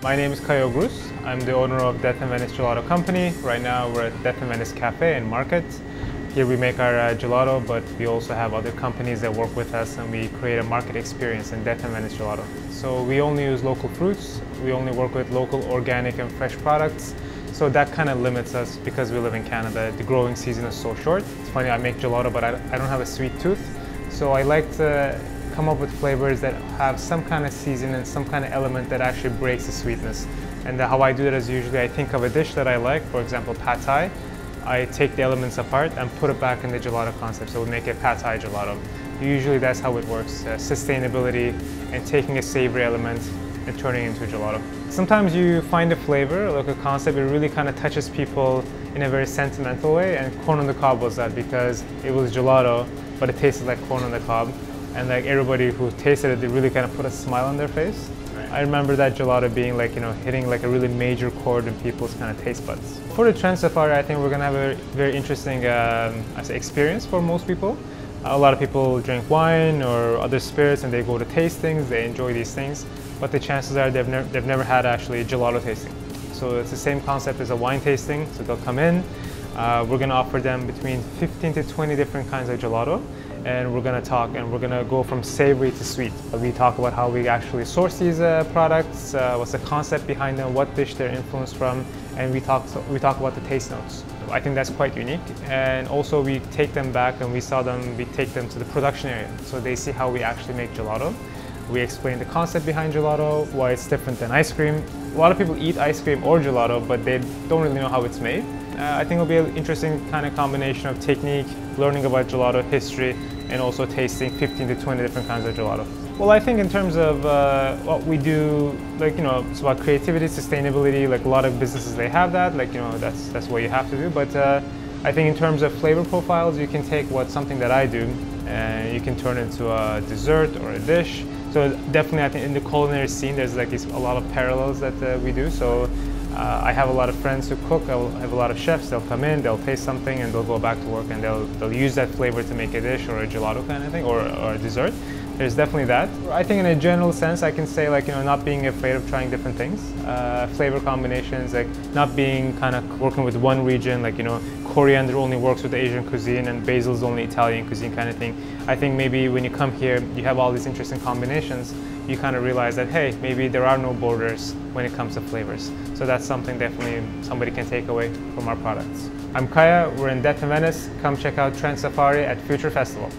My name is Kaya Ogruce. I'm the owner of Death and Venice Gelato Company. Right now we're at Death and Venice Cafe and Market. Here we make our gelato, but we also have other companies that work with us and we create a market experience in Death and Venice Gelato. So we only use local fruits, we only work with local organic and fresh products. So that kind of limits us because we live in Canada. The growing season is so short. It's funny, I make gelato, but I don't have a sweet tooth. So I like to come up with flavors that have some kind of season and some kind of element that actually breaks the sweetness. And how I do that is usually I think of a dish that I like, for example, pad thai. I take the elements apart and put it back in the gelato concept, so we make a pad thai gelato. Usually that's how it works, sustainability and taking a savory element and turning it into a gelato. Sometimes you find a flavor, like a concept, it really kind of touches people in a very sentimental way, and corn on the cob was that because it was gelato, but it tasted like corn on the cob. And like everybody who tasted it, they really kind of put a smile on their face. Right. I remember that gelato being like, hitting like a really major chord in people's kind of taste buds. For the Trend Safari, I think we're gonna have a very interesting experience for most people. A lot of people drink wine or other spirits and they go to tastings, they enjoy these things, but the chances are they've never had actually gelato tasting. So it's the same concept as a wine tasting, so they'll come in. We're gonna offer them between 15 to 20 different kinds of gelato. And we're going to talk and we're going to go from savory to sweet. We talk about how we actually source these products, what's the concept behind them, what dish they're influenced from, and we talk about the taste notes. I think that's quite unique. And also we take them back and we take them to the production area, so they see how we actually make gelato. We explain the concept behind gelato, why it's different than ice cream. A lot of people eat ice cream or gelato, but they don't really know how it's made. I think it'll be an interesting kind of combination of technique, learning about gelato history, and also tasting 15 to 20 different kinds of gelato. Well, I think in terms of what we do, it's about creativity, sustainability. Like a lot of businesses, they have that. That's what you have to do. But I think in terms of flavor profiles, you can take something that I do, and you can turn it into a dessert or a dish. So definitely, I think in the culinary scene, there's a lot of parallels that we do. So I have a lot of friends who cook. I have a lot of chefs. They'll come in, they'll taste something, and they'll go back to work, and they'll use that flavor to make a dish or a gelato kind of thing, or a dessert. There's definitely that. I think in a general sense, I can say not being afraid of trying different things, flavor combinations, not being kind of working with one region, coriander only works with Asian cuisine and basil is only Italian cuisine kind of thing. I think maybe when you come here, you have all these interesting combinations, you kind of realize that, hey, maybe there are no borders when it comes to flavors. So that's something definitely somebody can take away from our products. I'm Kaya, we're in Death and Venice. Come check out Trend Safari at Future Festival.